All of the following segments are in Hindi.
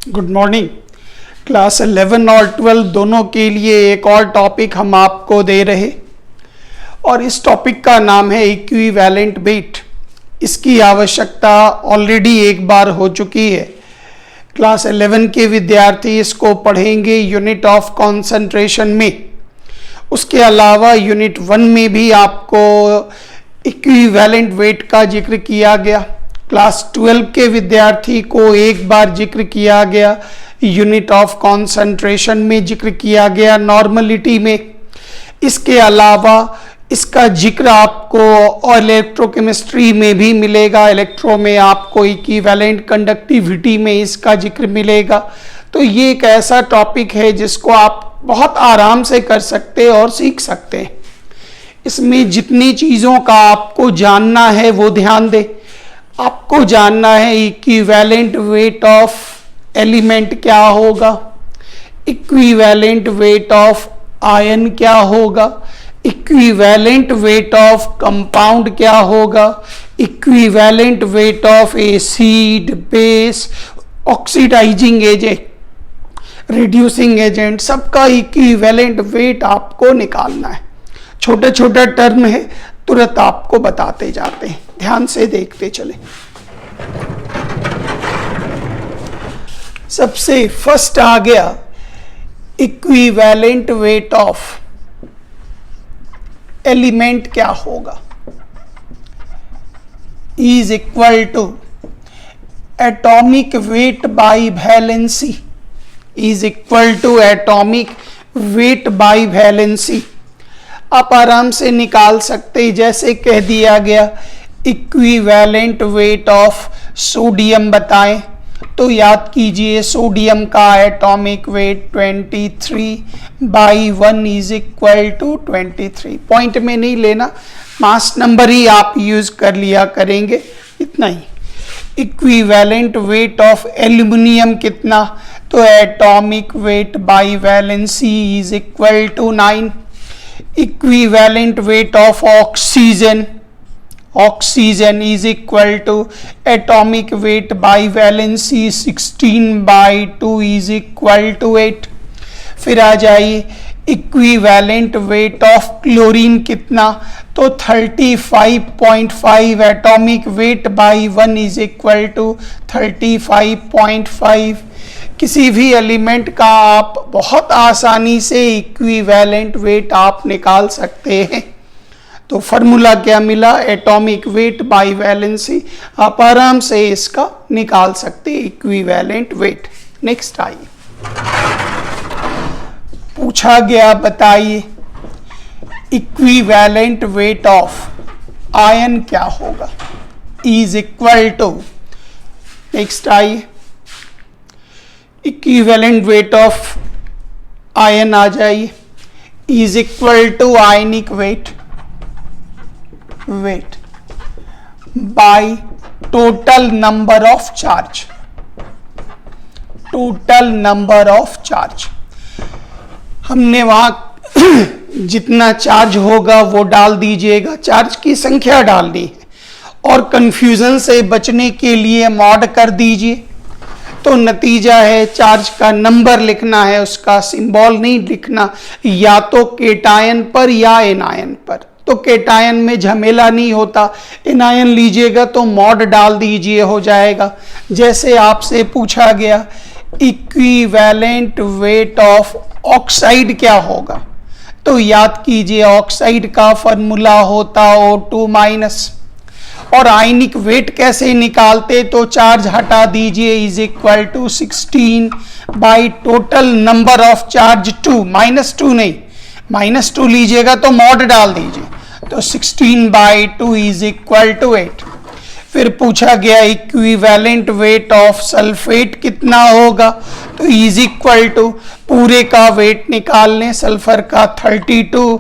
Good morning. क्लास 11 और 12 दोनों के लिए एक और टॉपिक हम आपको दे रहे और इस टॉपिक का नाम है इक्विवेलेंट वेट। इसकी आवश्यकता ऑलरेडी एक बार हो चुकी है। क्लास 11 के विद्यार्थी इसको पढ़ेंगे यूनिट ऑफ कंसंट्रेशन में। उसके अलावा यूनिट 1 में भी आपको इक्विवेलेंट वेट का जिक्र किया गया। क्लास 12 के विद्यार्थी को एक बार जिक्र किया गया, यूनिट ऑफ कंसंट्रेशन में जिक्र किया गया, नॉर्मलिटी में। इसके अलावा इसका जिक्र आपको इलेक्ट्रोकेमिस्ट्री में भी मिलेगा। इलेक्ट्रो में आपको इक्विवेलेंट कंडक्टिविटी में इसका जिक्र मिलेगा। तो ये एक ऐसा टॉपिक है जिसको आप बहुत आराम से कर सकते और सीख सकते हैं। इसमें जितनी चीज़ों का आपको जानना है वो ध्यान दें। आपको जानना है इक्विवेलेंट वेट ऑफ एलिमेंट क्या होगा, इक्विवेलेंट वेट ऑफ आयन क्या होगा, इक्विवेलेंट वेट ऑफ कंपाउंड क्या होगा, equivalent weight of acid, base, oxidising agent, reducing agent, सबका इक्विवेलेंट वेट आपको निकालना है। छोटे छोटे टर्म है, तुरंत आपको बताते जाते हैं, ध्यान से देखते चले। सबसे फर्स्ट आ गया इक्विवेलेंट वेट ऑफ एलिमेंट क्या होगा, is equal to atomic weight by valency, is equal to atomic weight by valency. आप आराम से निकाल सकते, जैसे कह दिया गया इक्विवेलेंट वेट ऑफ सोडियम बताएं तो याद कीजिए सोडियम का atomic weight 23/1 is equal to 23। Point में नहीं लेना, मास नंबर ही आप यूज कर लिया करेंगे, इतना ही। इक्विवेलेंट वेट ऑफ एल्यूमिनियम कितना, तो atomic weight by valency is equal to 9। Equivalent weight of oxygen, oxygen is equal to atomic weight by valency 16/2 is equal to 8। फिर आ जाइए इक्विवेलेंट वेट ऑफ क्लोरीन कितना, तो 35.5 atomic weight by 1 is equal to 35.5। किसी भी एलिमेंट का आप बहुत आसानी से इक्विवेलेंट वेट आप निकाल सकते हैं। तो फॉर्मूला क्या मिला, एटॉमिक वेट बाई वैलेंसी। आप आराम से इसका निकाल सकते इक्विवेलेंट वेट। नेक्स्ट आइए, पूछा गया बताइए इक्विवेलेंट वेट ऑफ आयन क्या होगा, इज इक्वल टू। नेक्स्ट आइए, इक्विवेलेंट वेट ऑफ आयन आ जाइए, is equal to ionic weight by total number of charge, total number of charge. हमने वहां जितना चार्ज होगा वो डाल दीजिएगा, चार्ज की संख्या डालनी है और कंफ्यूजन से बचने के लिए मॉड कर दीजिए। तो नतीजा है चार्ज का नंबर लिखना है, उसका सिंबल नहीं लिखना, या तो केटायन पर या एनायन पर। तो केटायन में झमेला नहीं होता, एनायन लीजिएगा तो मॉड डाल दीजिए, हो जाएगा। जैसे आपसे पूछा गया इक्विवेलेंट वेट ऑफ ऑक्साइड क्या होगा, तो याद कीजिए ऑक्साइड का फॉर्मूला होता O2-। और आयनिक वेट कैसे निकालते, तो चार्ज हटा दीजिए, is equal to 16 by total number of charge 2, -2 नहीं, -2 लीजिएगा तो मॉड डाल दीजिए, तो 16/2 इज इक्वल टू 8। फिर पूछा गया इक्विवेलेंट वेट ऑफ सल्फेट कितना होगा, तो इज इक्वल टू पूरे का वेट निकाल लें, सल्फर का 32,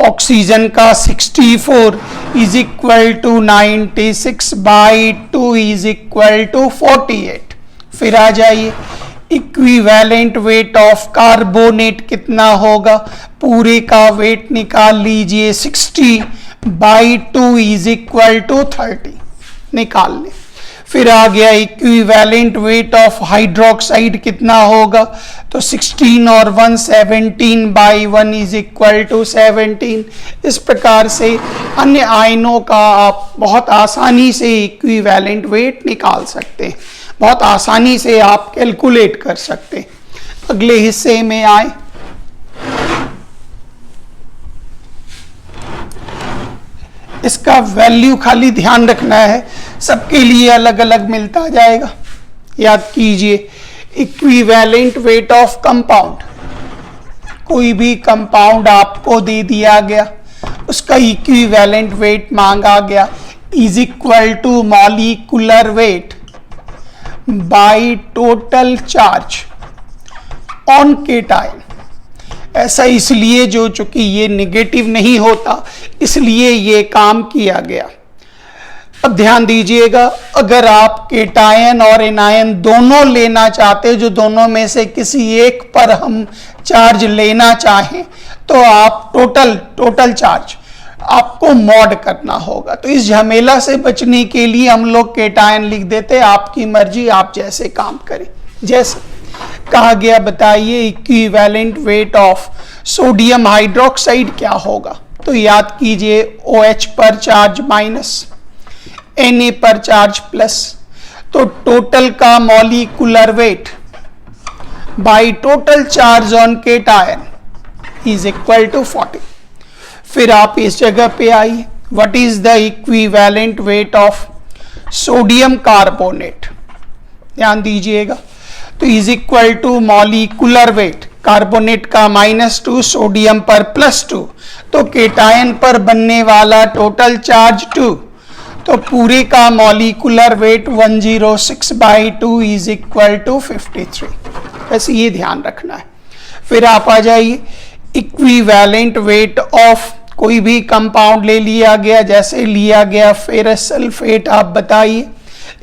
ऑक्सीजन का 64 is equal to 96/2 is equal to 48। फिर आ जाइए इक्विवेलेंट वेट ऑफ कार्बोनेट कितना होगा, पूरे का वेट निकाल लीजिए, 60/2 इज इक्वल टू 30, निकाल लें। फिर आ गया इक्विवेलेंट वेट ऑफ हाइड्रोक्साइड कितना होगा, तो 16 और 1 17 बाई 1 इज इक्वल टू 17। इस प्रकार से अन्य आयनों का आप बहुत आसानी से इक्विवेलेंट वेट निकाल सकते हैं, बहुत आसानी से आप कैलकुलेट कर सकते हैं। अगले हिस्से में आए, इसका वैल्यू खाली ध्यान रखना है, सबके लिए अलग अलग मिलता जाएगा। याद कीजिए, इक्विवेलेंट वेट ऑफ कंपाउंड, कोई भी कंपाउंड आपको दे दिया गया, उसका इक्विवेलेंट वेट मांगा गया, is equal to molecular weight by total charge on cation. ऐसा इसलिए जो चूंकि ये नेगेटिव नहीं होता इसलिए ये काम किया गया। अब ध्यान दीजिएगा, अगर आप केटायन और एनायन दोनों लेना चाहते, जो दोनों में से किसी एक पर हम चार्ज लेना चाहें, तो आप टोटल चार्ज आपको मॉड करना होगा। तो इस झमेला से बचने के लिए हम लोग केटायन लिख देते, आपकी मर्जी, आप जैसे काम करें। जैसे कहा गया, बताइए equivalent weight of sodium hydroxide क्या होगा, तो याद कीजिए OH पर चार्ज माइनस, Na पर चार्ज प्लस, तो टोटल का molecular weight by total charge on cation is equal to 40। फिर आप इस जगह पे आइए, what is the equivalent weight of sodium carbonate, ध्यान दीजिएगा, तो is equal to molecular weight, carbonate का -2, सोडियम पर +2, तो केटायन पर बनने वाला टोटल चार्ज 2, तो पूरे का molecular weight 106/2 is equal to 53। बस ये ध्यान रखना है। फिर आप आ जाइए, इक्विवेलेंट वेट ऑफ कोई भी कंपाउंड ले लिया गया, जैसे लिया गया फेरस सल्फेट, आप बताइए,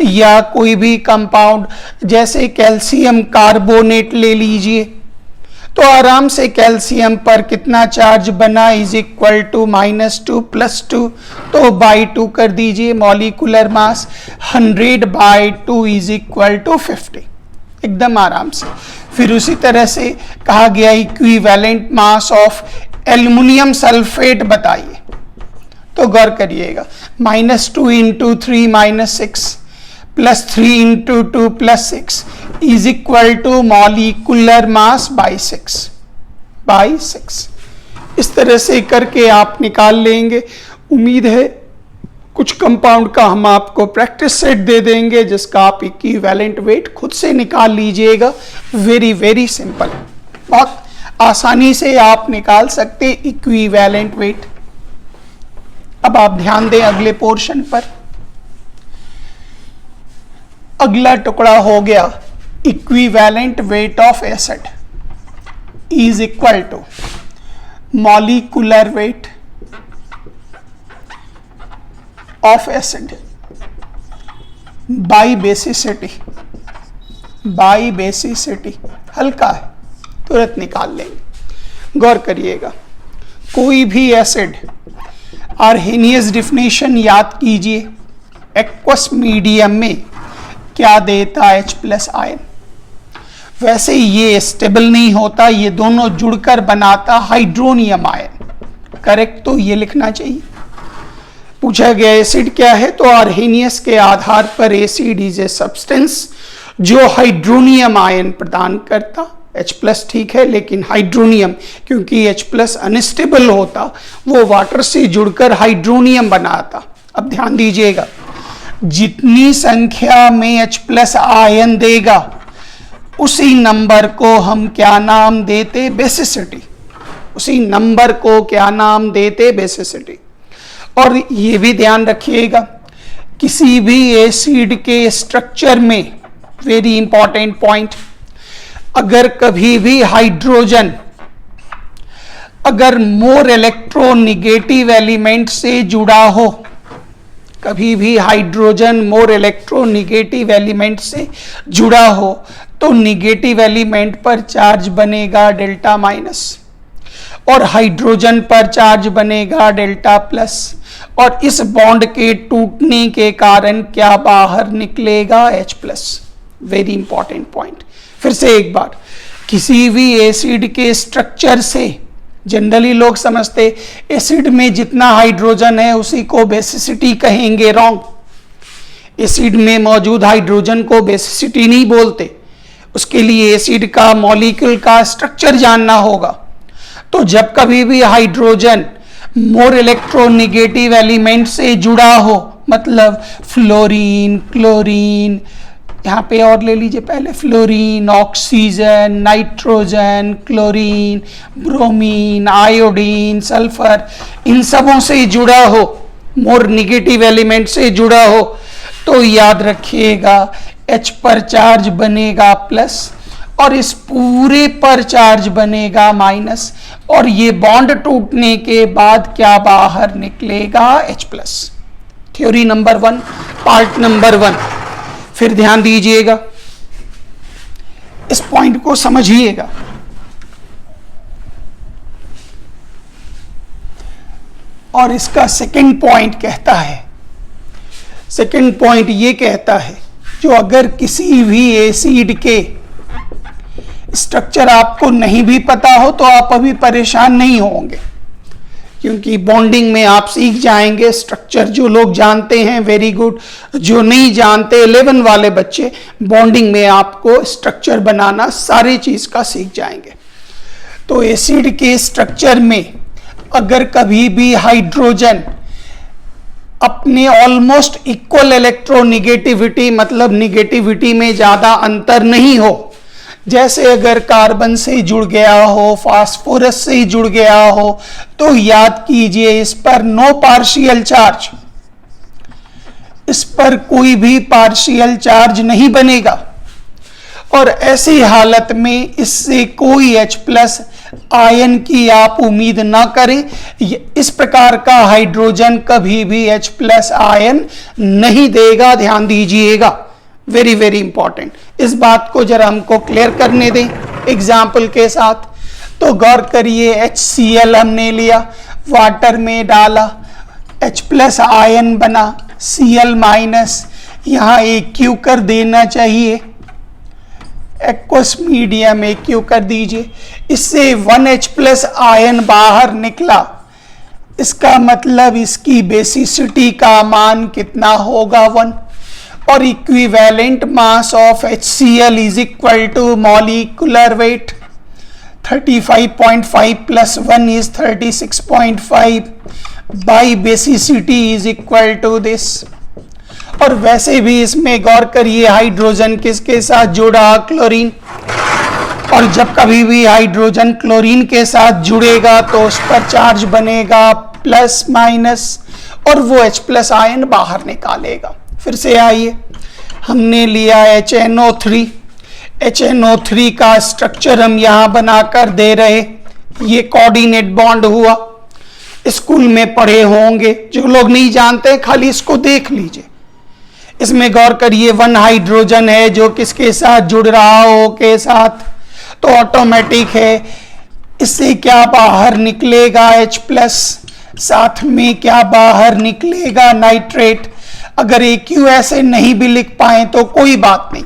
या कोई भी कंपाउंड जैसे कैल्शियम कार्बोनेट ले लीजिए, तो आराम से कैल्शियम पर कितना चार्ज बना, इज इक्वल टू -2 + 2, तो बाई 2 कर दीजिए, molecular mass 100/2 is equal to 50, एकदम आराम से। फिर उसी तरह से कहा गया equivalent mass of aluminium sulphate बताइए, तो गौर करिएगा, -2 × 3 -6 +3 × 2 +6 is equal to molecular mass by 6। इस तरह से करके आप निकाल लेंगे। उम्मीद है कुछ कंपाउंड का हम आपको प्रैक्टिस सेट दे देंगे, जिसका आप इक्विवेलेंट वेट खुद से निकाल लीजिएगा। वेरी सिंपल, बहुत आसानी से आप निकाल सकते इक्विवेलेंट वेट। अब आप ध्यान दें अगले पोर्शन पर। अगला टुकड़ा हो गया equivalent weight of acid is equal to molecular weight of acid by basicity. हल्का है, तुरंत निकाल लेंगे। गौर करिएगा, कोई भी एसिड आर्हेनियस डिफिनेशन याद कीजिए, एक्वस मीडियम में क्या देता, H+ आयन। वैसे ये स्टेबल नहीं होता, ये दोनों जुड़कर बनाता हाइड्रोनियम आयन। करेक्ट, तो ये लिखना चाहिए। पूछा गया एसिड क्या है, तो आर्हेनियस के आधार पर एसिड इज ए सब्सटेंस जो हाइड्रोनियम आयन प्रदान करता। H+ ठीक है, लेकिन हाइड्रोनियम, क्योंकि H+ अनस्टेबल होता, वो वाटर से जुड़कर हाइड्रोनियम बनाता। अब ध्यान दीजिएगा, जितनी संख्या में H+ आयन देगा उसी नंबर को हम क्या नाम देते, बेसिसिटी। उसी नंबर को क्या नाम देते, बेसिसिटी। और ये भी ध्यान रखिएगा, किसी भी एसिड के स्ट्रक्चर में, वेरी इंपॉर्टेंट पॉइंट, अगर कभी भी हाइड्रोजन अगर मोर इलेक्ट्रोनिगेटिव एलिमेंट से जुड़ा हो, कभी भी हाइड्रोजन मोर इलेक्ट्रोनिगेटिव एलिमेंट से जुड़ा हो, तो निगेटिव एलिमेंट पर चार्ज बनेगा डेल्टा माइनस, और हाइड्रोजन पर चार्ज बनेगा डेल्टा प्लस। और इस बॉन्ड के टूटने के कारण क्या बाहर निकलेगा? H+। Very important point. फिर से एक बार, किसी भी एसिड के स्ट्रक्चर से जनरली लोग समझते एसिड में जितना हाइड्रोजन है उसी को बेसिसिटी कहेंगे। रॉन्ग। एसिड में मौजूद हाइड्रोजन को बेसिसिटी नहीं बोलते, उसके लिए एसिड का मॉलिक्यूल का स्ट्रक्चर जानना होगा। तो जब कभी भी हाइड्रोजन मोर इलेक्ट्रोनेगेटिव एलिमेंट से जुड़ा हो, मतलब फ्लोरीन, क्लोरीन, यहाँ पे और ले लीजिए पहले, fluorine, oxygen, nitrogen, chlorine, bromine, iodine, sulphur, इन सबों से जुड़ा हो, मोर निगेटिव एलिमेंट से जुड़ा हो, तो याद रखिएगा H पर चार्ज बनेगा प्लस और इस पूरे पर चार्ज बनेगा माइनस, और ये बॉन्ड टूटने के बाद क्या बाहर निकलेगा? H+। Theory number 1, part number 1। फिर ध्यान दीजिएगा, इस पॉइंट को समझिएगा। और इसका सेकंड पॉइंट कहता है, सेकंड पॉइंट ये कहता है, जो अगर किसी भी एसिड के स्ट्रक्चर आपको नहीं भी पता हो तो आप अभी परेशान नहीं होंगे, क्योंकि बॉन्डिंग में आप सीख जाएंगे स्ट्रक्चर। जो लोग जानते हैं वेरी गुड, जो नहीं जानते 11 वाले बच्चे बॉन्डिंग में आपको स्ट्रक्चर बनाना सारी चीज का सीख जाएंगे। तो एसिड के स्ट्रक्चर में अगर कभी भी हाइड्रोजन अपने ऑलमोस्ट इक्वल इलेक्ट्रोनेगेटिविटी, मतलब निगेटिविटी में ज्यादा अंतर नहीं हो, जैसे अगर कार्बन से जुड़ गया हो, फास्फोरस से जुड़ गया हो, तो याद कीजिए इस पर नो पार्शियल चार्ज, इस पर कोई भी पार्शियल चार्ज नहीं बनेगा, और ऐसी हालत में इससे कोई H+ आयन की आप उम्मीद ना करें। इस प्रकार का हाइड्रोजन कभी भी H+ आयन नहीं देगा, ध्यान दीजिएगा। वेरी वेरी इंपॉर्टेंट, इस बात को जरा हमको क्लियर करने दें एग्जाम्पल के साथ। तो गौर करिए, HCl हमने लिया, वाटर में डाला, H+ आयन बना, Cl-, यहाँ AQ कर देना चाहिए, एक्वस मीडियम AQ कर दीजिए, इससे 1H+ आयन बाहर निकला। इसका मतलब इसकी बेसिसिटी का मान कितना होगा? 1। और equivalent mass of HCl is equal to molecular weight 35.5 plus 1 is 36.5 by basicity is equal to this. और वैसे भी इसमें गौर करिए, हाइड्रोजन किसके साथ जुड़ा? क्लोरीन। और जब कभी भी हाइड्रोजन क्लोरीन के साथ जुड़ेगा तो उस पर चार्ज बनेगा प्लस माइनस, और वो H+ आयन बाहर निकालेगा। फिर से आइए, हमने लिया HNO3, HNO3 का स्ट्रक्चर हम यहां बनाकर दे रहे, ये कोऑर्डिनेट बॉन्ड हुआ। स्कूल में पढ़े होंगे, जो लोग नहीं जानते खाली इसको देख लीजिए। इसमें गौर करिए, 1 हाइड्रोजन है जो किसके साथ जुड़ रहा हो, के साथ, तो ऑटोमेटिक है। इससे क्या बाहर निकलेगा? H+। साथ में क्या बाहर निकलेगा? नाइट्रेट। अगर AQ ऐसे नहीं भी लिख पाए तो कोई बात नहीं,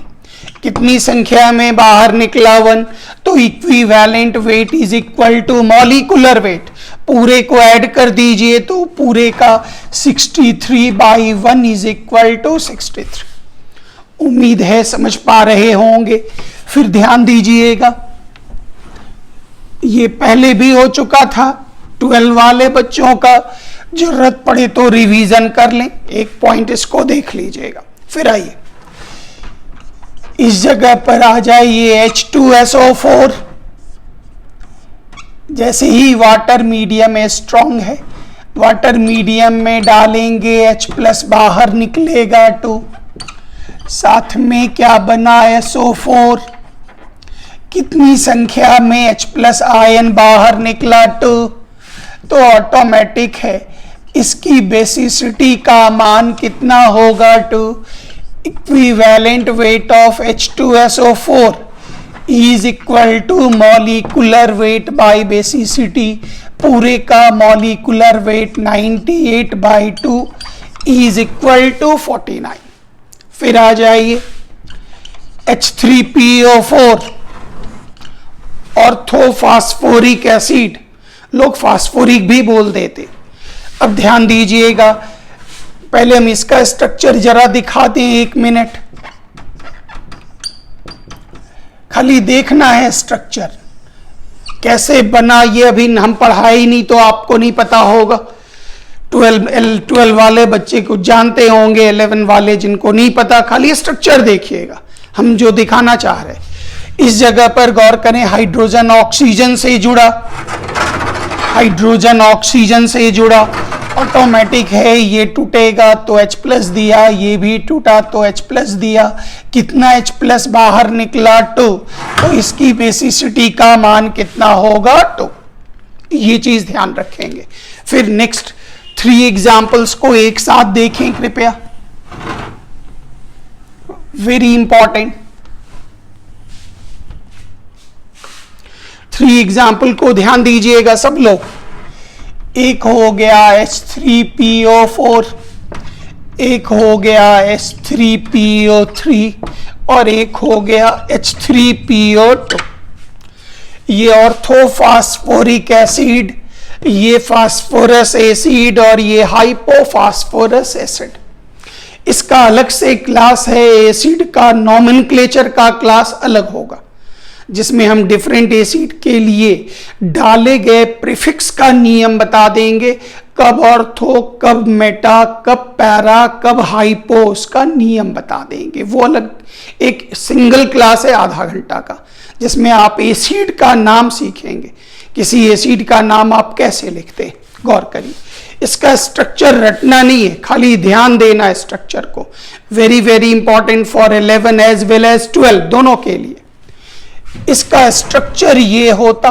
कितनी संख्या में बाहर निकला? 1। तो equivalent weight is equal to molecular weight, पूरे को ऐड कर दीजिए तो पूरे का 63/1 इज इक्वल टू 63। उम्मीद है समझ पा रहे होंगे। फिर ध्यान दीजिएगा, ये पहले भी हो चुका था, 12 वाले बच्चों का जरूरत पड़े तो रिवीजन कर लें। एक पॉइंट इसको देख लीजिएगा। फिर आइए इस जगह पर आ जाइए, H2SO4। जैसे ही वाटर मीडियम में स्ट्रॉन्ग है, वाटर मीडियम में डालेंगे H+ बाहर निकलेगा 2। साथ में क्या बना? SO4। कितनी संख्या में H+ आयन बाहर निकला? 2। तो ऑटोमेटिक है, इसकी बेसिसिटी का मान कितना होगा? 2। Equivalent weight of H2SO4 is equal to molecular weight by basicity पूरे का molecular weight 98/2 is equal to 49। फिर आ जाइए H3PO4 ऑर्थोफॉस्फोरिक एसिड, लोग फास्फोरिक भी बोल देते। अब ध्यान दीजिएगा, पहले हम इसका स्ट्रक्चर जरा दिखाते हैं, 1 मिनट खाली देखना है स्ट्रक्चर कैसे बना। ये अभी हम पढ़ाई नहीं तो आपको नहीं पता होगा। 12 वाले बच्चे कुछ जानते होंगे, 11 वाले जिनको नहीं पता, खाली स्ट्रक्चर देखिएगा हम जो दिखाना चाह रहे हैं। इस जगह पर गौर करें, हाइड्रोजन ऑक्सीजन से जुड़ा, हाइड्रोजन ऑक्सीजन से जुड़ा, ऑटोमेटिक है, ये टूटेगा तो H+ दिया, ये भी टूटा तो H+ दिया। कितना H+ बाहर निकला 2, तो इसकी बेसिसिटी का मान कितना होगा 2। ये चीज ध्यान रखेंगे। फिर नेक्स्ट 3 एग्जाम्पल्स को एक साथ देखें कृपया, वेरी इंपॉर्टेंट। 3 एग्जाम्पल को ध्यान दीजिएगा सब लोग। एक हो गया H3PO4, एक हो गया H3PO3 और एक हो गया H3PO2। ये ऑर्थोफॉस्फोरिक एसिड, ये फास्फोरस एसिड और ये हाइपोफॉस्फोरस एसिड। इसका अलग से क्लास है, एसिड का नॉमेनक्लेचर का क्लास अलग होगा, जिसमें हम डिफरेंट एसिड के लिए डाले गए प्रीफिक्स का नियम बता देंगे, कब ऑर्थो, कब मेटा, कब पैरा, कब हाइपो, उसका नियम बता देंगे। वो अलग एक सिंगल क्लास है आधा घंटा का, जिसमें आप एसिड का नाम सीखेंगे। किसी एसिड का नाम आप कैसे लिखते हैं, गौर करिए। इसका स्ट्रक्चर रटना नहीं है, खाली ध्यान देना है स्ट्रक्चर को। Very very important for 11 as well as 12 दोनों के लिए। इसका स्ट्रक्चर ये होता,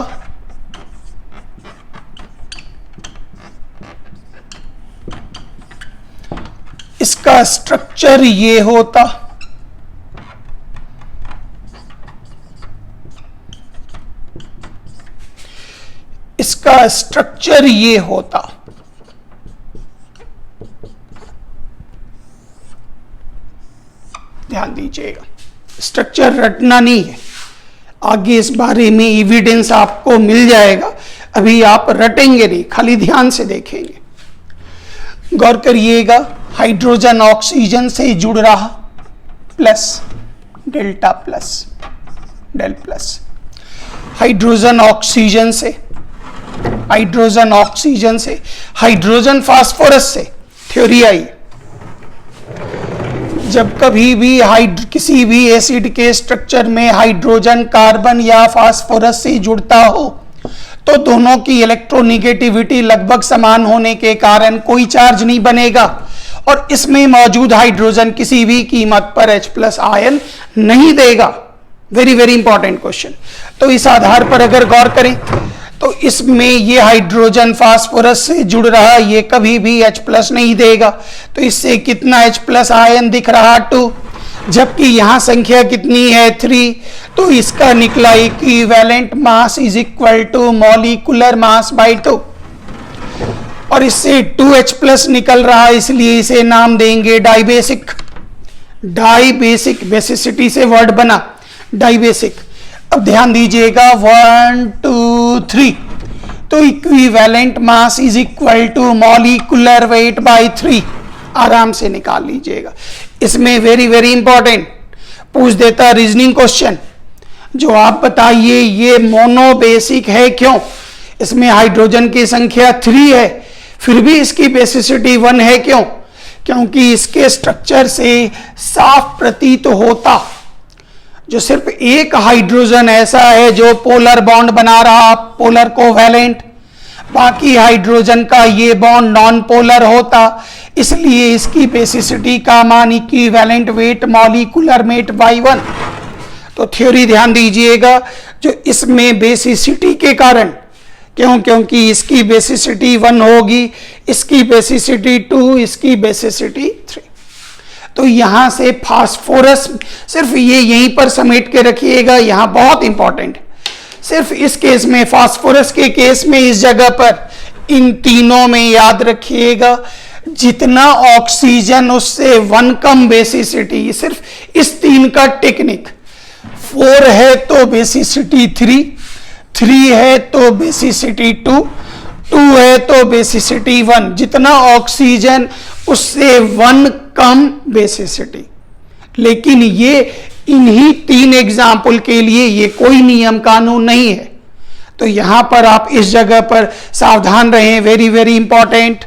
इसका स्ट्रक्चर ये होता, इसका स्ट्रक्चर ये होता। ध्यान दीजिएगा, स्ट्रक्चर रटना नहीं है, आगे इस बारे में एविडेंस आपको मिल जाएगा, अभी आप रटेंगे नहीं, खाली ध्यान से देखेंगे। गौर करिएगा, हाइड्रोजन ऑक्सीजन से जुड़ रहा प्लस डेल्टा प्लस डेल प्लस, हाइड्रोजन ऑक्सीजन से, हाइड्रोजन ऑक्सीजन से, हाइड्रोजन फास्फोरस से। थ्योरी आई, जब कभी भी किसी भी एसिड के स्ट्रक्चर में हाइड्रोजन कार्बन या फास्फोरस से जुड़ता हो तो दोनों की इलेक्ट्रोनिगेटिविटी लगभग समान होने के कारण कोई चार्ज नहीं बनेगा और इसमें मौजूद हाइड्रोजन किसी भी कीमत पर H+ आयन नहीं देगा। Very very important question. तो इस आधार पर अगर गौर करें तो इसमें ये हाइड्रोजन फास्फोरस से जुड़ रहा, ये कभी भी H+ नहीं देगा, तो इससे कितना H+ आयन दिख रहा 2, जबकि यहां संख्या कितनी है 3, तो इसका निकला equivalent mass is equal to molecular mass by 2। और इससे 2H+ निकल रहा, इसलिए इसे नाम देंगे डाइबेसिक। डाइबेसिक, बेसिसिटी से वर्ड बना डाइबेसिक। अब ध्यान दीजिएगा 1 2 3, तो equivalent mass is equal to molecular weight by 3। आराम से निकाल लीजिएगा। इसमें वेरी वेरी इंपॉर्टेंट पूछ देता रीजनिंग क्वेश्चन, जो आप बताइए ये मोनोबेसिक है क्यों? इसमें हाइड्रोजन की संख्या 3 है, फिर भी इसकी बेसिसिटी 1 है क्यों? क्योंकि इसके स्ट्रक्चर से साफ प्रतीत होता जो सिर्फ एक हाइड्रोजन ऐसा है जो पोलर बॉन्ड बना रहा, पोलर कोवैलेंट, बाकी हाइड्रोजन का ये बॉन्ड नॉन पोलर होता, इसलिए इसकी बेसिसिटी का मान equivalent weight molecular weight bye 1। तो थ्योरी ध्यान दीजिएगा, जो इसमें बेसिसिटी के कारण, क्योंकि इसकी बेसिसिटी 1 होगी, इसकी बेसिसिटी 2, इसकी बेसिसिटी 3। तो यहां से फास्फोरस, सिर्फ ये यहीं पर समेट के रखिएगा, यहां बहुत इंपॉर्टेंट है, सिर्फ इस केस में, फास्फोरस के केस में इस जगह पर इन तीनों में याद रखिएगा, जितना ऑक्सीजन उससे 1 कम बेसिसिटी, सिर्फ इस 3 का टेक्निक। 4 है तो बेसिसिटी 3, 3 है तो बेसिसिटी 2, 2 है तो बेसिसिटी 1, जितना ऑक्सीजन उससे 1 कम बेसिसिटी। लेकिन ये इन्हीं 3 एग्जाम्पल के लिए ये कोई नियम कानून नहीं है, तो यहां पर आप इस जगह पर सावधान रहें, वेरी वेरी इंपॉर्टेंट।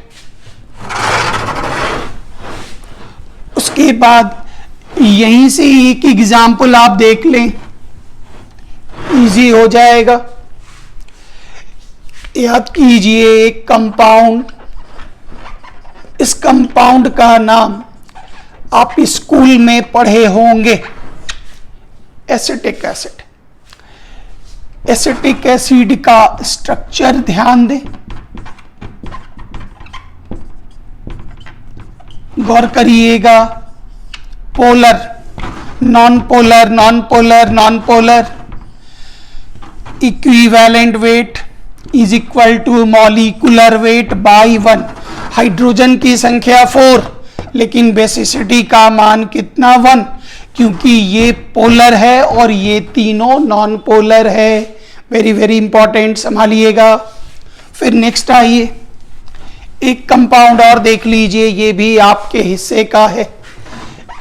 उसके बाद यहीं से एक एग्जाम्पल आप देख लें, इजी हो जाएगा। याद कीजिए एक कंपाउंड, इस कंपाउंड का नाम आप स्कूल में पढ़े होंगे, एसिटिक एसिड। एसिटिक एसिड का स्ट्रक्चर ध्यान दें, गौर करिएगा। Polar, non polar, non polar, non polar, equivalent weight is equal to molecular weight by 1। Hydrogen की संख्या 4, लेकिन बेसिसिटी का मान कितना 1, क्योंकि ये पोलर है और ये तीनों नॉन पोलर है। वेरी वेरी इंपॉर्टेंट, संभालिएगा। फिर नेक्स्ट आइए, एक कंपाउंड और देख लीजिए, ये भी आपके हिस्से का है,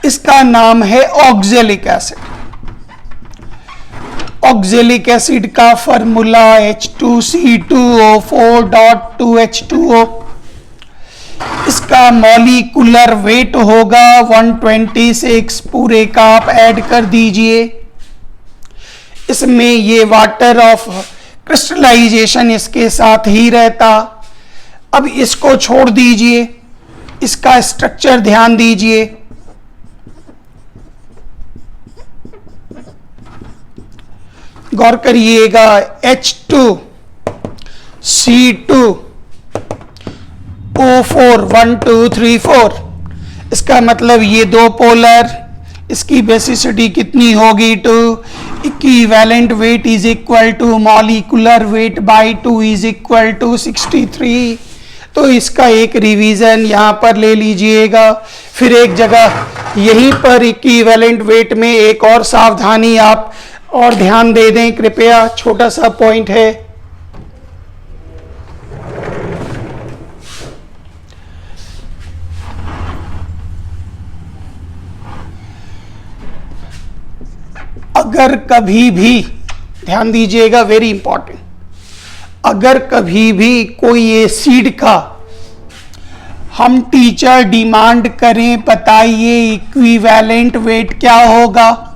इसका नाम है ऑक्जेलिक एसिड। ऑक्जेलिक एसिड का फॉर्मूला H2C2O4.2H2O। इसका मॉलिक्यूलर वेट होगा 126, पूरे का आप ऐड कर दीजिए। इसमें ये वाटर ऑफ क्रिस्टलाइजेशन इसके साथ ही रहता। अब इसको छोड़ दीजिए, इसका स्ट्रक्चर ध्यान दीजिए। गौर करिएगा, H2C2O4 1 2 3 4। इसका मतलब ये 2 पोलर, इसकी बेसिसिटी कितनी होगी 2। Equivalent weight is equal to molecular weight by 2 is equal to 63। तो इसका एक रिवीजन यहां पर ले लीजिएगा। फिर एक जगह यहीं पर इक्विवेलेंट वेट में एक और सावधानी आप और ध्यान दे दें कृपया, छोटा सा पॉइंट है। अगर कभी भी, ध्यान दीजिएगा, वेरी इंपॉर्टेंट, अगर कभी भी कोई एसिड का हम टीचर डिमांड करें बताइए इक्विवेलेंट वेट क्या होगा,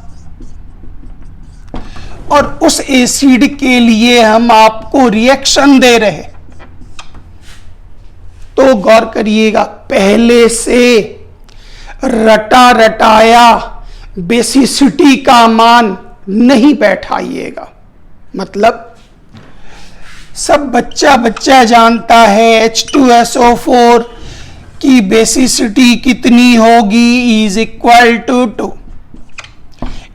और उस एसिड के लिए हम आपको रिएक्शन दे रहे, तो गौर करिएगा, पहले से रटा रटाया बेसिसिटी का मान नहीं बैठाइएगा। मतलब सब बच्चा बच्चा जानता है H2SO4 की बेसिसिटी कितनी होगी, is equal to 2।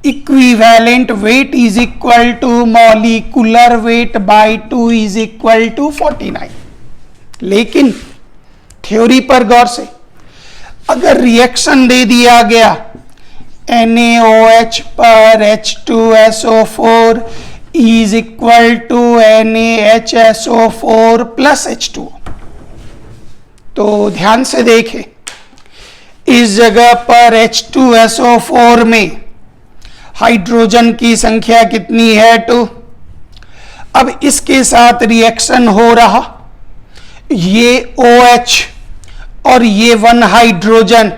Equivalent weight is equal to molecular weight by 2 is equal to 49। लेकिन थ्योरी पर गौर से, अगर रिएक्शन दे दिया गया NaOH पर H2SO4 is equal to NaHSO4 plus H2O, तो ध्यान से देखें, इस जगह पर H2SO4 में हाइड्रोजन की संख्या कितनी है 2। अब इसके साथ रिएक्शन हो रहा, ये OH और ये 1 हाइड्रोजन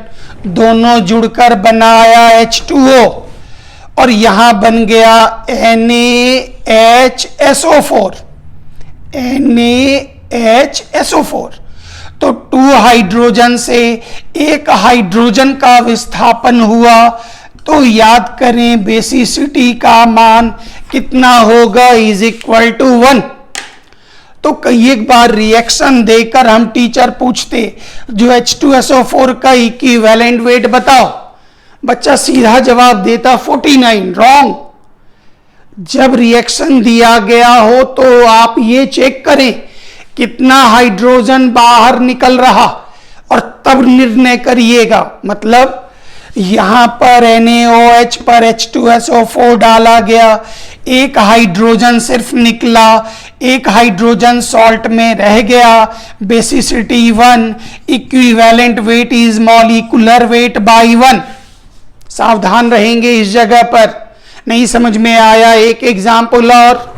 दोनों जुड़कर बनाया H2O, और यहां बन गया NaHSO4। NaHSO4, तो 2 हाइड्रोजन से 1 हाइड्रोजन का विस्थापन हुआ, तो याद करें बेसिसिटी का मान कितना होगा, इज इक्वल टू 1। तो कई एक बार रिएक्शन देकर हम टीचर पूछते जो H2SO4 का इक्विवेलेंट वेट बताओ, बच्चा सीधा जवाब देता 49, रॉन्ग। जब रिएक्शन दिया गया हो तो आप ये चेक करें कितना हाइड्रोजन बाहर निकल रहा और तब निर्णय करिएगा। मतलब यहां पर NaOH पर H2SO4 डाला गया, एक हाइड्रोजन सिर्फ निकला, एक हाइड्रोजन सॉल्ट में रह गया, basicity 1, equivalent weight is molecular weight bye 1। सावधान रहेंगे इस जगह पर। नहीं समझ में आया? एक एग्जाम्पल और,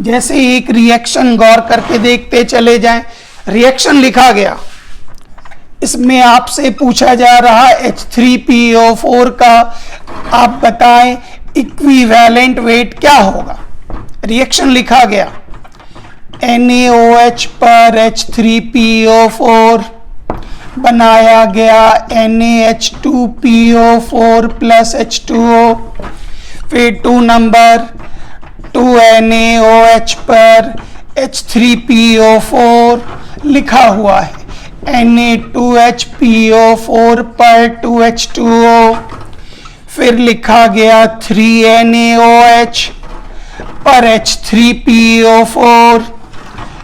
जैसे एक रिएक्शन गौर करके देखते चले जाएं। रिएक्शन लिखा गया, इसमें आपसे पूछा जा रहा H3PO4 का आप बताएं इक्विवेलेंट वेट क्या होगा। रिएक्शन लिखा गया, NaOH पर H3PO4 बनाया गया NaH2PO4 प्लस H2O। फिर 2 नंबर 2 NaOH पर H3PO4 लिखा हुआ है, Na2HPO4 पर 2H2O। फिर लिखा गया 3 NaOH पर H3PO4,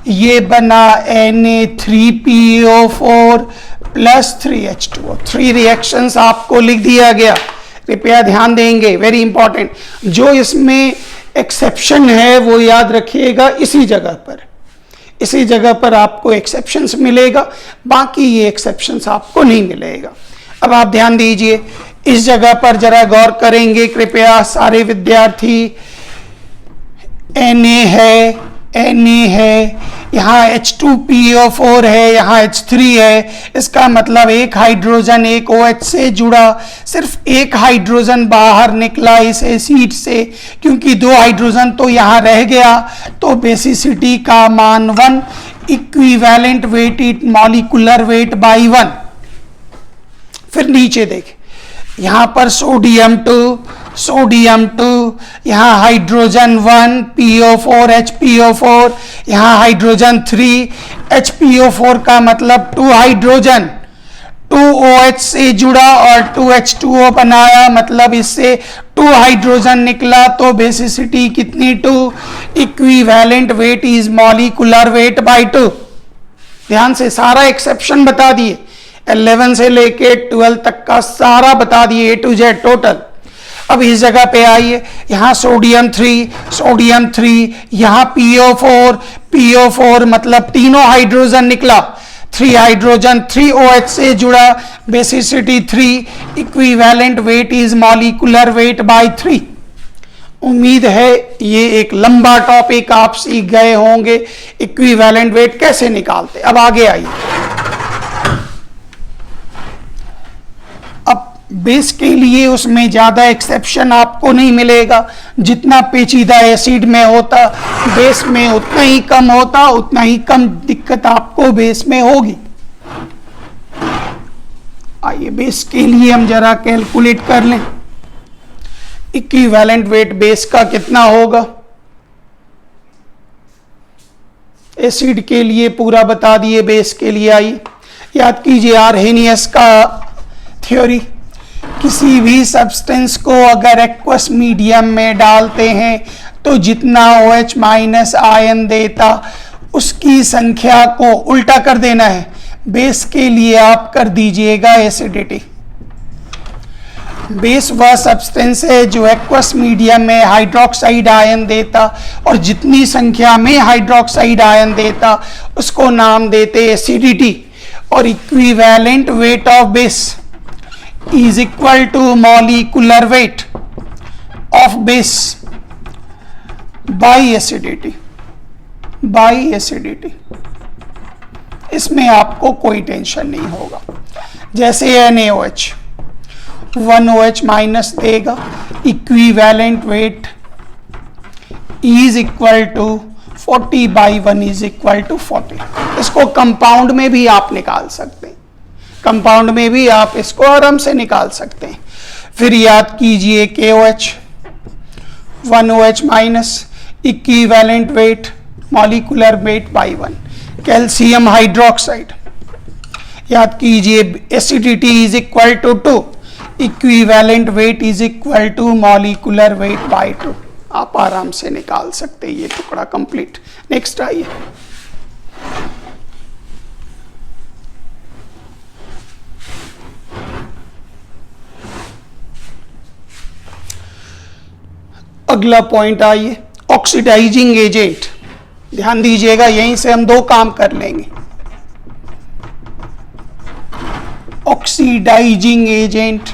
ये बना Na3PO4 प्लस 3H2O। 3 रिएक्शंस आपको लिख दिया गया, कृपया ध्यान देंगे, वेरी इंपॉर्टेंट। जो इसमें एक्सेप्शन है वो याद रखिएगा, इसी जगह पर आपको एक्सेप्शंस मिलेगा, बाकी ये एक्सेप्शंस आपको नहीं मिलेगा। अब आप ध्यान दीजिए, इस जगह पर जरा गौर करेंगे कृपया सारे विद्यार्थी। Na है, यहाँ H2PO4 है, यहाँ H3 है, इसका मतलब एक हाइड्रोजन एक OH से जुड़ा, सिर्फ एक हाइड्रोजन बाहर निकला इस एसिड से, क्योंकि 2 हाइड्रोजन तो यहाँ रह गया, तो बेसिसिटी का मान 1, equivalent weight it molecular weight bye 1। फिर नीचे देखें, यहाँ पर सोडियम 2, यहाँ हाइड्रोजन 1 PO4 HPO4, यहाँ हाइड्रोजन 3 HPO4 का मतलब 2 हाइड्रोजन 2 OH से जुड़ा और 2 H2O बनाया, मतलब इससे 2 हाइड्रोजन निकला, तो बेसिसिटी कितनी 2, equivalent weight is molecular weight by 2। ध्यान से सारा एक्सेप्शन बता दिए, 11 से लेके 12 तक का सारा बता दिए, A to Z टोटल। अब इस जगह पे आइए, यहाँ सोडियम 3, यहाँ PO4 मतलब तीनों हाइड्रोजन निकला, 3 हाइड्रोजन 3 OH से जुड़ा, basicity 3, equivalent weight is molecular weight by 3। उम्मीद है ये एक लंबा टॉपिक आप सीख गए होंगे, इक्विवेलेंट वेट कैसे निकालते। अब आगे आइए, बेस के लिए उसमें ज़्यादा एक्सेप्शन आपको नहीं मिलेगा, जितना पेचीदा एसिड में होता बेस में उतना ही कम होता, उतना ही कम दिक्कत आपको बेस में होगी। आइए बेस के लिए हम जरा कैलकुलेट कर लें, इक्विवेलेंट वेट बेस का कितना होगा। एसिड के लिए पूरा बता दिए, बेस के लिए आइए याद कीजिए आर्हेनियस का थ्योरी। किसी भी सब्सटेंस को अगर एक्वस मीडियम में डालते हैं तो जितना OH माइनस आयन देता उसकी संख्या को उल्टा कर देना है। बेस के लिए आप कर दीजिएगा एसिडिटी। बेस वह सब्सटेंस है जो एक्वस मीडियम में हाइड्रोक्साइड आयन देता और जितनी संख्या में हाइड्रोक्साइड आयन देता उसको नाम देते एसिडिटी। और equivalent weight of base is equal to molecular weight of base by acidity। इसमें आपको कोई टेंशन नहीं होगा। जैसे NaOH 1 OH माइनस देगा, equivalent weight is equal to 40 by 1 is equal to 40। इसको कंपाउंड में भी आप निकाल सकते हैं, कंपाउंड में भी आप इसको आराम से निकाल सकते हैं। फिर याद कीजिए KOH 1 OH minus, equivalent weight molecular weight by 1। Calcium hydroxide याद कीजिए acidity is equal to 2, equivalent weight is equal to molecular weight by 2। आप आराम से निकाल सकते हैं ये टुकड़ा कंप्लीट। नेक्स्ट आइए, अगला पॉइंट आइए, ऑक्सीडाइजिंग एजेंट। ध्यान दीजिएगा, यहीं से हम दो काम कर लेंगे। ऑक्सीडाइजिंग एजेंट,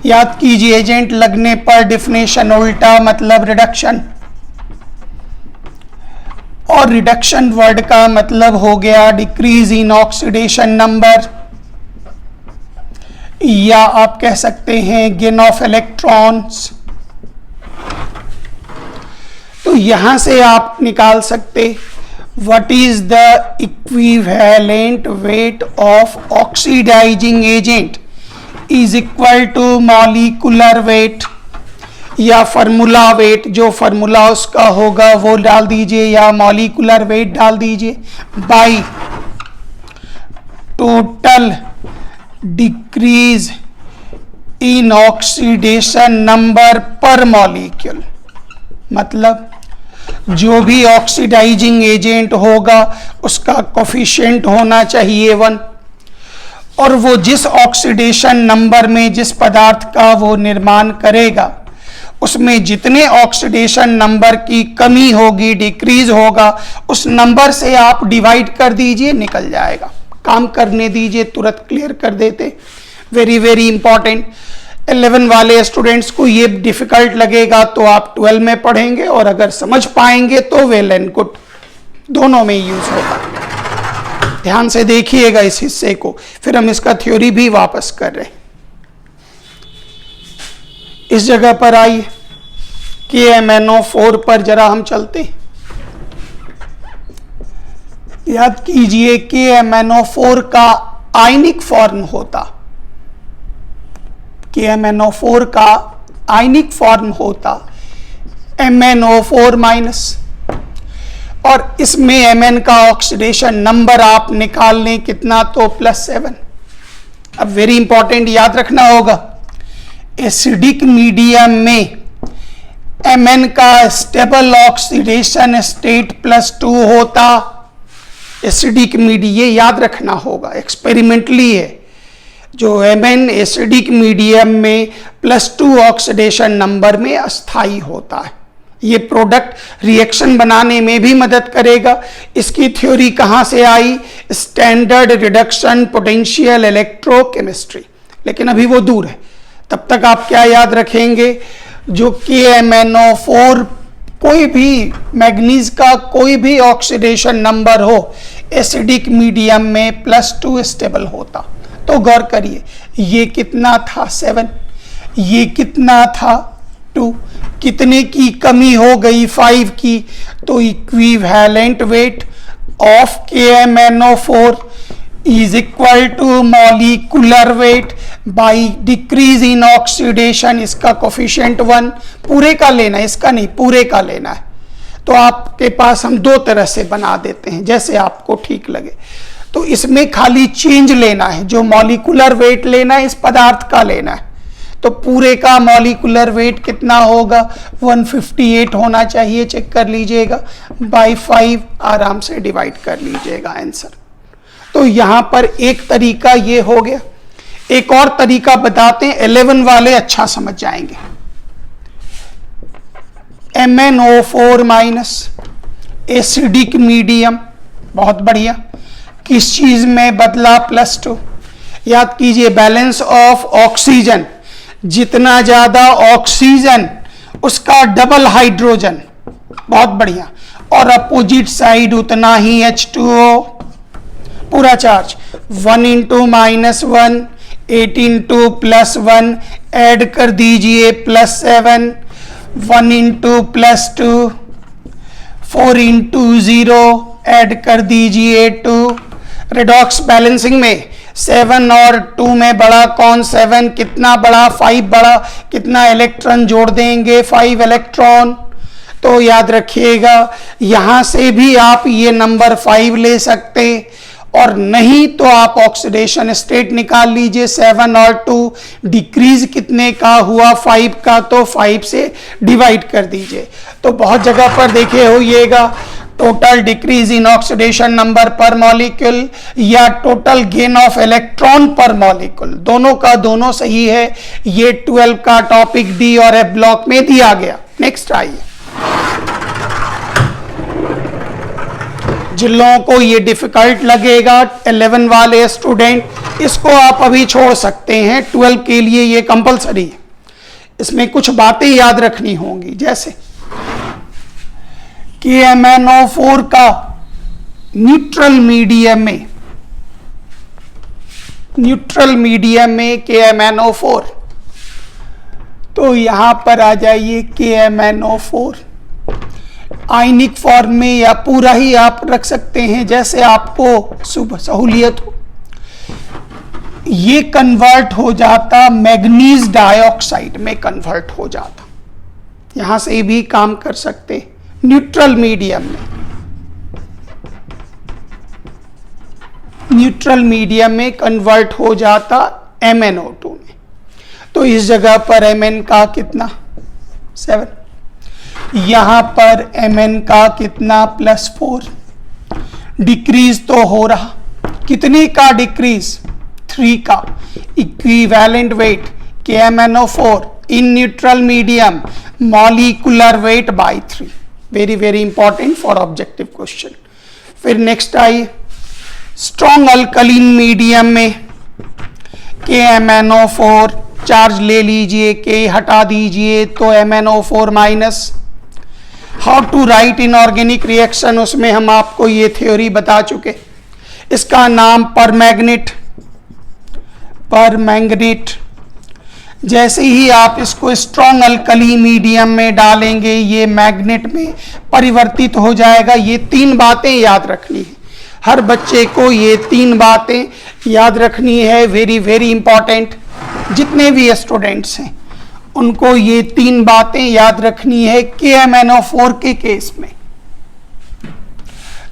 याद कीजिए एजेंट लगने पर डिफिनेशन उल्टा मतलब रिडक्शन, और रिडक्शन वर्ड का मतलब हो गया डिक्रीज इन ऑक्सीडेशन नंबर, या आप कह सकते हैं गेन ऑफ इलेक्ट्रॉन्स। तो यहां से आप निकाल सकते what is the equivalent weight of oxidising agent is equal to molecular weight, या फार्मूला वेट, जो फार्मूला उसका होगा वो डाल दीजिए, या मॉलिक्यूलर वेट डाल दीजिए, by total decrease in oxidation number per molecule. मतलब जो भी ऑक्सीडाइजिंग एजेंट होगा उसका कोफिशिएंट होना चाहिए 1, और वो जिस ऑक्सीडेशन नंबर में जिस पदार्थ का वो निर्माण करेगा उसमें जितने ऑक्सीडेशन नंबर की कमी होगी, डिक्रीज होगा, उस नंबर से आप डिवाइड कर दीजिए, निकल जाएगा। काम करने दीजिए, तुरंत क्लियर कर देते। Very very important. 11 वाले स्टूडेंट्स को ये डिफिकल्ट लगेगा तो आप 12 में पढ़ेंगे, और अगर समझ पाएंगे तो वेल एंड गुड, दोनों में यूज होगा। ध्यान से देखिएगा इस हिस्से को, फिर हम इसका थ्योरी भी वापस कर रहे हैं। इस जगह पर आइए, KMnO4 पर जरा हम चलते हैं। याद कीजिए KMnO4 का आयनिक फॉर्म होता, KMnO4 का आयनिक फॉर्म होता MnO4 माइनस, और इसमें Mn का ऑक्सीडेशन नंबर आप निकाल लें कितना, तो +7। अब वेरी इंपॉर्टेंट याद रखना होगा, एसिडिक मीडियम में Mn का स्टेबल ऑक्सीडेशन स्टेट +2 होता। एसिडिक मीडियम, ये याद रखना होगा, एक्सपेरिमेंटली है। जो Mn एसिडिक मीडियम में +2 ऑक्सीडेशन नंबर में अस्थाई होता है। ये प्रोडक्ट रिएक्शन बनाने में भी मदद करेगा। इसकी थ्योरी कहाँ से आई? स्टैंडर्ड रिडक्शन पोटेंशियल इलेक्ट्रोकेमिस्ट्री, लेकिन अभी वो दूर है। तब तक आप क्या याद रखेंगे, जो KMnO4 कोई भी मैग्नीज का कोई भी ऑक्सीडेशन नंबर हो एसिडिक मीडियम में +2 स्टेबल होता। तो गौर करिए, ये कितना था 7, ये कितना था 2, कितने की कमी हो गई 5 की। तो equivalent weight of KMnO4 is equal to molecular weight by decrease in oxidation. इसका कोफिशिएंट 1, पूरे का लेना है, इसका नहीं, पूरे का लेना है। तो आपके पास हम दो तरह से बना देते हैं, जैसे आपको ठीक लगे। तो इसमें खाली चेंज लेना है, जो मॉलिक्यूलर वेट लेना है इस पदार्थ का लेना है। तो पूरे का मॉलिक्यूलर वेट कितना होगा, 158 होना चाहिए, चेक कर लीजिएगा, बाई 5 आराम से डिवाइड कर लीजिएगा आंसर। तो यहां पर एक तरीका ये हो गया। एक और तरीका बताते हैं, 11 वाले अच्छा समझ जाएंगे। MnO4 माइनस एसिडिक मीडियम, बहुत बढ़िया, किस चीज में बदला, +2। याद कीजिए बैलेंस ऑफ ऑक्सीजन, जितना ज्यादा ऑक्सीजन उसका डबल हाइड्रोजन, बहुत बढ़िया, और अपोजिट साइड उतना ही H2O, पूरा चार्ज 1 × -1 8 × +1 ऐड कर दीजिए +7, 1 × +2 4 × 0 ऐड कर दीजिए 2। रेडॉक्स बैलेंसिंग में 7 और 2 में बड़ा कौन, 7 कितना बड़ा, 5 बड़ा, कितना इलेक्ट्रॉन जोड़ देंगे, 5 इलेक्ट्रॉन। तो याद रखिएगा, यहां से भी आप ये नंबर 5 ले सकते, और नहीं तो आप ऑक्सीडेशन स्टेट निकाल लीजिए। 7 और 2 डिक्रीज कितने का हुआ, 5 का, तो 5 से डिवाइड कर दीजिए। तो बहुत जगह पर देखे होइएगा total decrease in oxidation number per molecule या total gain of electron per molecule, दोनों का दोनों सही है। ये 12 का टॉपिक डी और एफ ब्लॉक में दिया गया। नेक्स्ट आइए, जिन लोगों को ये डिफिकल्ट लगेगा 11 वाले स्टूडेंट, इसको आप अभी छोड़ सकते हैं, 12 के लिए ये कंपलसरी है। इसमें कुछ बातें याद रखनी होंगी, जैसे KMnO4 का न्यूट्रल मीडियम में KMnO4, तो यहां पर आ जाइए KMnO4 आयनिक फॉर्म में, या पूरा ही आप रख सकते हैं जैसे आपको सहूलियत हो। ये कन्वर्ट हो जाता मैग्नीज डाइऑक्साइड में, कन्वर्ट हो जाता। यहां से भी काम कर सकते हैं। न्यूट्रल मीडियम में कन्वर्ट हो जाता MnO2 में। तो इस जगह पर Mn का कितना 7, यहां पर Mn का कितना +4। डिक्रीज तो हो रहा, कितने का डिक्रीज, 3 का। Equivalent weight KMnO4 in neutral medium, molecular weight by 3। Very very important for objective question. फिर next I, strong alkaline medium में KMnO4 चार्ज ले लीजिए, K हटा दीजिए तो MnO4 minus. How to write in organic reaction, उसमें हम आपको ये थ्योरी बता चुके। इसका नाम परमैंगनेट। जैसे ही आप इसको स्ट्रॉन्ग अल्कली मीडियम में डालेंगे, ये मैग्नेट में परिवर्तित हो जाएगा। ये 3 बातें याद रखनी है, हर बच्चे को ये 3 बातें याद रखनी है। वेरी वेरी इंपॉर्टेंट, जितने भी स्टूडेंट्स हैं उनको ये 3 बातें याद रखनी है KMnO4 के केस में।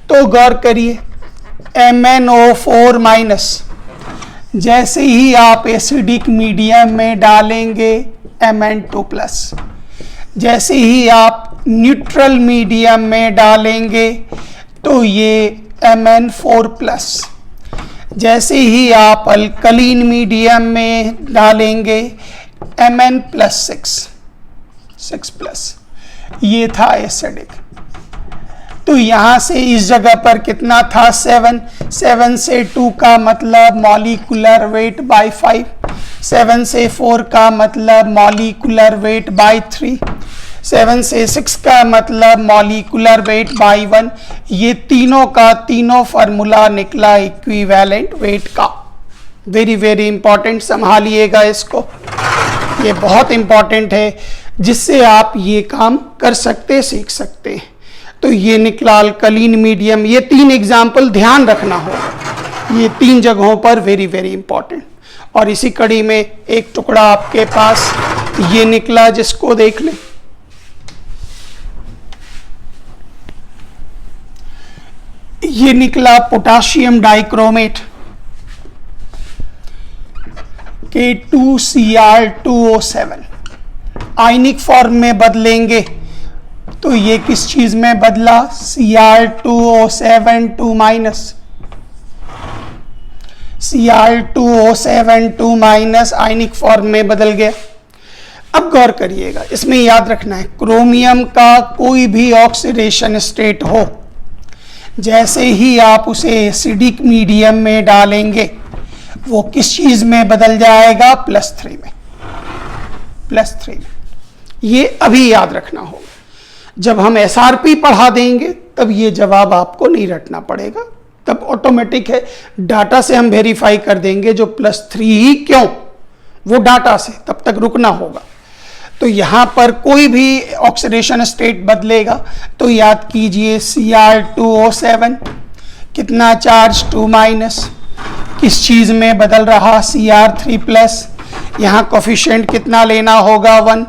तो गौर करिए, MnO4 माइनस जैसे ही आप एसिडिक मीडियम में डालेंगे Mn2 प्लस, जैसे ही आप न्यूट्रल मीडियम में डालेंगे तो ये Mn4 प्लस, जैसे ही आप अल्कलीन मीडियम में डालेंगे Mn प्लस 6 प्लस। ये था एसिडिक। तो यहां से इस जगह पर कितना था 7 से 2 का मतलब मॉलिक्यूलर वेट बाय 5, 7 से 4 का मतलब मॉलिक्यूलर वेट बाय 3, 7 से 6 का मतलब मॉलिक्यूलर वेट बाय 1। ये तीनों का तीनों फार्मूला निकला इक्विवेलेंट वेट का। वेरी वेरी इंपॉर्टेंट, संभालिएगा इसको, ये बहुत इंपॉर्टेंट है, जिससे आप ये काम कर सकते, सीख सकते हैं। तो ये निकला अल्कलीन मीडियम। ये 3 एग्जाम्पल ध्यान रखना होगा, ये 3 जगहों पर वेरी वेरी इंपॉर्टेंट। और इसी कड़ी में एक टुकड़ा आपके पास ये निकला, जिसको देख लें। ये निकला potassium dichromate K2Cr2O7। Ionic form में बदलेंगे तो ये किस चीज में बदला, Cr2O7 2 minus, Cr2O7 2 minus ionic form में बदल गया। अब गौर करिएगा, इसमें याद रखना है क्रोमियम का कोई भी ऑक्सीडेशन स्टेट हो, जैसे ही आप उसे एसिडिक मीडियम में डालेंगे वो किस चीज में बदल जाएगा, +3 में, +3 में। ये अभी याद रखना होगा। जब हम SRP पढ़ा देंगे तब ये जवाब आपको नहीं रटना पड़ेगा, तब ऑटोमेटिक है, डाटा से हम वेरीफाई कर देंगे जो +3 ही क्यों, वो डाटा से, तब तक रुकना होगा। तो यहां पर कोई भी ऑक्सीडेशन स्टेट बदलेगा तो याद कीजिए Cr2O7 कितना चार्ज 2 माइनस, किस चीज में बदल रहा, Cr3 प्लस। यहाँ कोफिशिएंट कितना लेना होगा 1,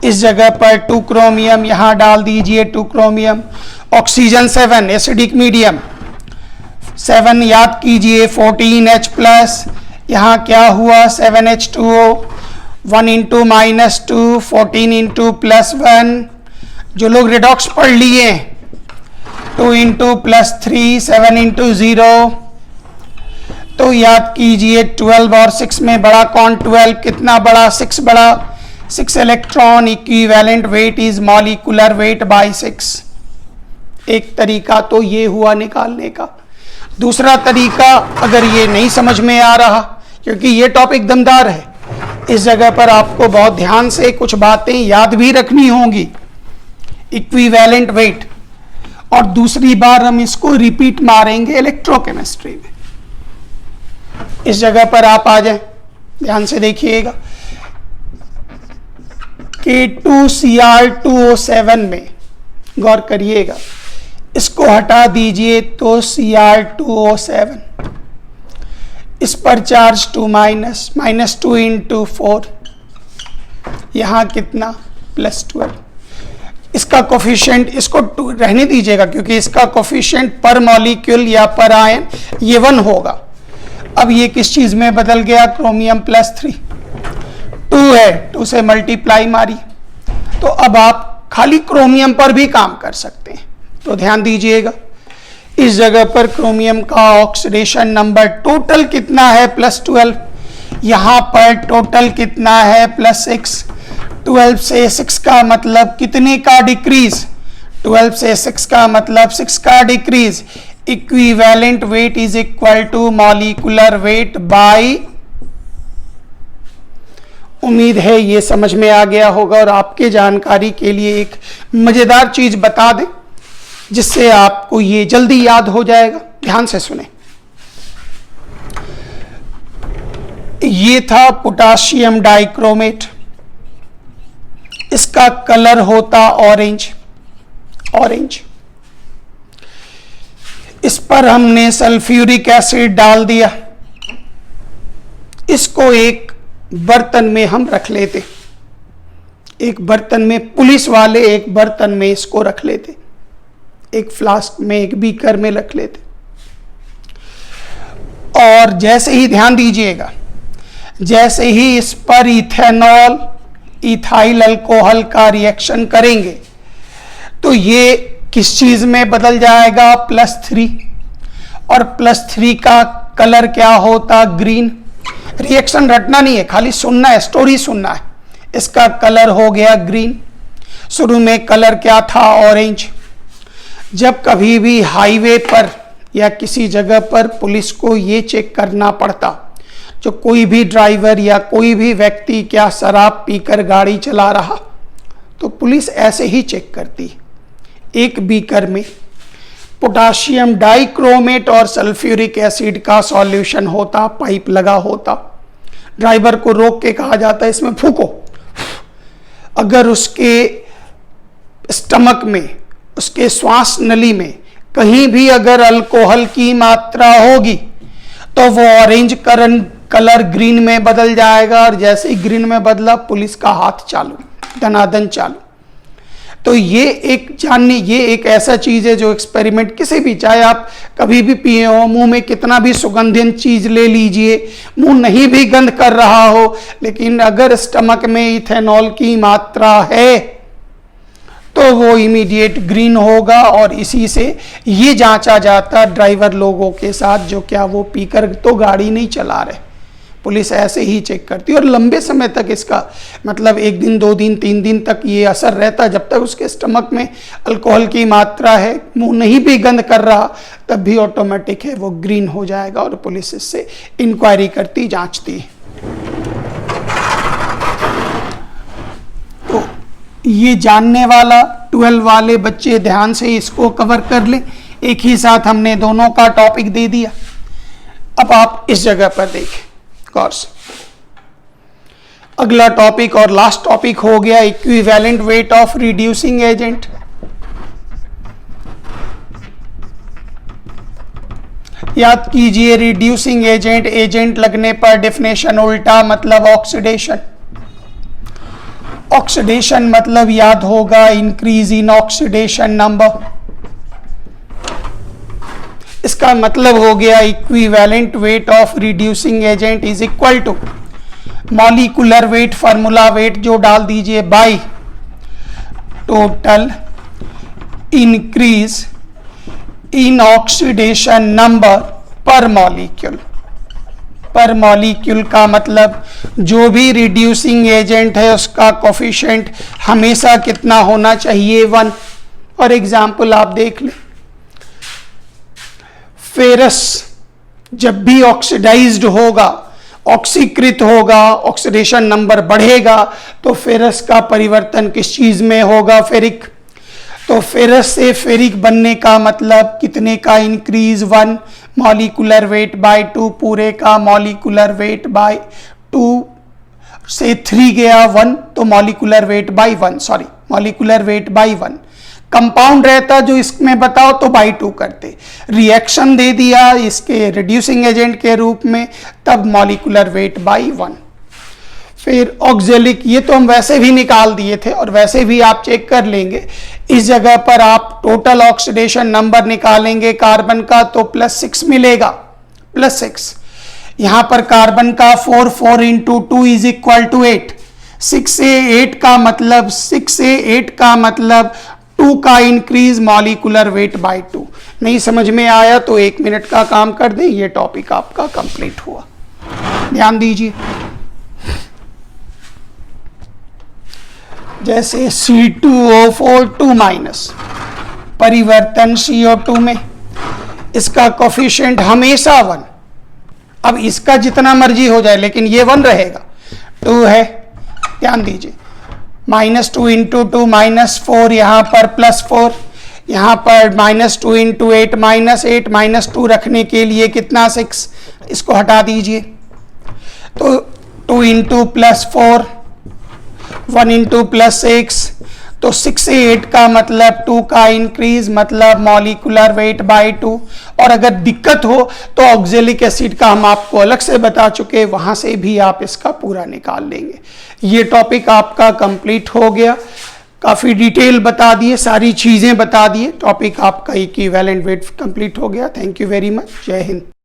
इस जगह पर 2 क्रोमियम यहाँ डाल दीजिए, 2 क्रोमियम। ऑक्सीजन 7 एसिडिक मीडियम, 7 याद कीजिए 14H प्लस, यहाँ क्या हुआ 7H2O, 1 इंटू -2, 14 इंटू +1, जो लोग रिडॉक्स पढ़ लिए 2 इंटू +3, 7 इंटू 0, तो याद कीजिए 12 और 6 में बड़ा कौन, 12 कितना बड़ा, 6 बड़ा, 6 electron, equivalent weight is molecular weight bye 6। एक तरीका तो ये हुआ निकालने का। दूसरा तरीका, अगर ये नहीं समझ में आ रहा, क्योंकि ये टॉपिक दमदार है, इस जगह पर आपको बहुत ध्यान से कुछ बातें याद भी रखनी होंगी। इक्विवेलेंट वेट, और दूसरी बार हम इसको रिपीट मारेंगे इलेक्ट्रोकेमिस्ट्री में। इस जगह पर आप आ जाएं, ध्यान से देखिएगा। K2Cr2O7 में गौर करिएगा, इसको हटा दीजिए तो Cr2O7, इस पर चार्ज 2 -2 इंटू 4, यहाँ कितना +12। इसका कोफिशिएंट, इसको 2 रहने दीजिएगा क्योंकि इसका कोफिशिएंट पर मॉलिक्यूल या पर आयन ये 1 होगा। अब ये किस चीज में बदल गया, क्रोमियम +3, 2 है, 2 से मल्टीप्लाई मारी, तो अब आप खाली क्रोमियम पर भी काम कर सकते हैं। तो ध्यान दीजिएगा, इस जगह पर क्रोमियम का ऑक्सीडेशन नंबर टोटल कितना है +12, यहाँ पर टोटल कितना है +6। 12 से 6 का मतलब कितने का डिक्रीज, 12 से 6 का मतलब 6 का decrease. Equivalent weight is equal to molecular weight by, उम्मीद है ये समझ में आ गया होगा। और आपके जानकारी के लिए एक मजेदार चीज बता दें जिससे आपको ये जल्दी याद हो जाएगा, ध्यान से सुने। ये था पोटाशियम डाइक्रोमेट, इसका कलर होता ऑरेंज, ऑरेंज। इस पर हमने सल्फ्यूरिक एसिड डाल दिया, इसको एक बर्तन में हम रख लेते, एक बर्तन में, पुलिस वाले एक बर्तन में इसको रख लेते, एक फ्लास्क में, एक बीकर में रख लेते। और जैसे ही, ध्यान दीजिएगा, जैसे ही इस पर इथेनॉल इथाइल अल्कोहल का रिएक्शन करेंगे तो ये किस चीज में बदल जाएगा, +3, और +3 का कलर क्या होता, ग्रीन। रिएक्शन रटना नहीं है, खाली सुनना है, स्टोरी सुनना है। इसका कलर हो गया ग्रीन, शुरू में कलर क्या था, ऑरेंज। जब कभी भी हाईवे पर या किसी जगह पर पुलिस को ये चेक करना पड़ता, जो कोई भी ड्राइवर या कोई भी व्यक्ति क्या शराब पीकर गाड़ी चला रहा, तो पुलिस ऐसे ही चेक करती। एक बीकर में पोटाशियम डाइक्रोमेट और सल्फ्यूरिक एसिड का सॉल्यूशन होता, पाइप लगा होता। ड्राइवर को रोक के कहा जाता है इसमें फूको। अगर उसके स्टमक में, उसके श्वास नली में कहीं भी अगर अल्कोहल की मात्रा होगी तो वो ऑरेंज कलर ग्रीन में बदल जाएगा, और जैसे ही ग्रीन में बदला पुलिस का हाथ चालू, दनादन चालू। तो ये एक जानने, ये एक ऐसा चीज है जो एक्सपेरिमेंट, किसी भी, चाहे आप कभी भी पिए हो, मुंह में कितना भी सुगंधित चीज ले लीजिए, मुंह नहीं भी गंध कर रहा हो, लेकिन अगर स्टमक में इथेनॉल की मात्रा है तो वो इमीडिएट ग्रीन होगा। और इसी से ये जांचा जाता ड्राइवर लोगों के साथ जो क्या वो पीकर तो गाड़ी नहीं चला रहे, पुलिस ऐसे ही चेक करती है। और लंबे समय तक इसका मतलब 1 दिन 2 दिन 3 दिन तक ये असर रहता है, जब तक उसके स्टमक में अल्कोहल की मात्रा है, मुंह नहीं भी गंध कर रहा, तब भी ऑटोमेटिक है वो ग्रीन हो जाएगा और पुलिस इससे इंक्वायरी करती, जांचती है। तो ये जानने वाला 12 वाले बच्चे ध्यान से इसको कवर कर लें। एक ही साथ हमने दोनों का टॉपिक दे दिया। अब आप इस जगह पर देखें गौर से। अगला टॉपिक और लास्ट टॉपिक हो गया equivalent weight of reducing agent. याद कीजिए, रिड्यूसिंग एजेंट, एजेंट लगने पर डेफिनेशन उल्टा, मतलब ऑक्सीडेशन। ऑक्सीडेशन मतलब याद होगा इंक्रीज इन ऑक्सीडेशन नंबर। इसका मतलब हो गया equivalent weight of reducing agent is equal to molecular weight, formula weight जो डाल दीजिए, by total increase in oxidation number per molecule. Per molecule का मतलब जो भी रिड्यूसिंग एजेंट है उसका कोफिशिएंट हमेशा कितना होना चाहिए, 1। और एग्जाम्पल आप देख लें, फेरस जब भी ऑक्सीडाइज्ड होगा, ऑक्सीकृत होगा, ऑक्सीडेशन नंबर बढ़ेगा, तो फेरस का परिवर्तन किस चीज में होगा, फेरिक। तो फेरस से फेरिक बनने का मतलब कितने का इंक्रीज, 1, मॉलिक्यूलर वेट बाय 2, पूरे का मॉलिक्यूलर वेट बाय 2 से 3 गया 1, तो molecular weight bye 1, sorry molecular weight bye 1। Compound रहता जो इसमें बताओ तो बाई 2 करते, रिएक्शन दे दिया इसके रिड्यूसिंग एजेंट के रूप में, तब मॉलिक्यूलर वेट बाई 1। फिर ऑक्जेलिक, ये तो हम वैसे भी निकाल दिए थे और वैसे भी आप चेक कर लेंगे। इस जगह पर आप टोटल ऑक्सीडेशन नंबर निकालेंगे कार्बन का तो +6 मिलेगा, +6। यहां पर कार्बन का 4 इंटू 2 इज इक्वल टू 8। 6 से 8 का मतलब 2 का इंक्रीज मॉलिक्यूलर वेट बाय 2। नहीं समझ में आया तो 1 मिनट का काम कर दें, ये टॉपिक आपका कंप्लीट हुआ। ध्यान दीजिए, जैसे C2O4 2- परिवर्तन CO2 में, इसका कोफिशिएंट हमेशा 1। अब इसका जितना मर्जी हो जाए लेकिन ये 1 रहेगा, 2 है। ध्यान दीजिए, -2 इंटू 2 -4, यहाँ पर +4, यहाँ पर -2 इंटू 8 -8, -2 रखने के लिए कितना 6, इसको हटा दीजिए, तो 2 इंटू +4, 1 इंटू +6, तो 6 से 8 का मतलब 2 का इंक्रीज, मतलब मॉलिक्यूलर वेट बाय 2। और अगर दिक्कत हो तो ऑक्जेलिक एसिड का हम आपको अलग से बता चुके, वहां से भी आप इसका पूरा निकाल लेंगे। ये टॉपिक आपका कंप्लीट हो गया, काफ़ी डिटेल बता दिए, सारी चीज़ें बता दिए, टॉपिक आपका इक्विवेलेंट वेट कंप्लीट हो गया। थैंक यू वेरी मच, जय हिंद।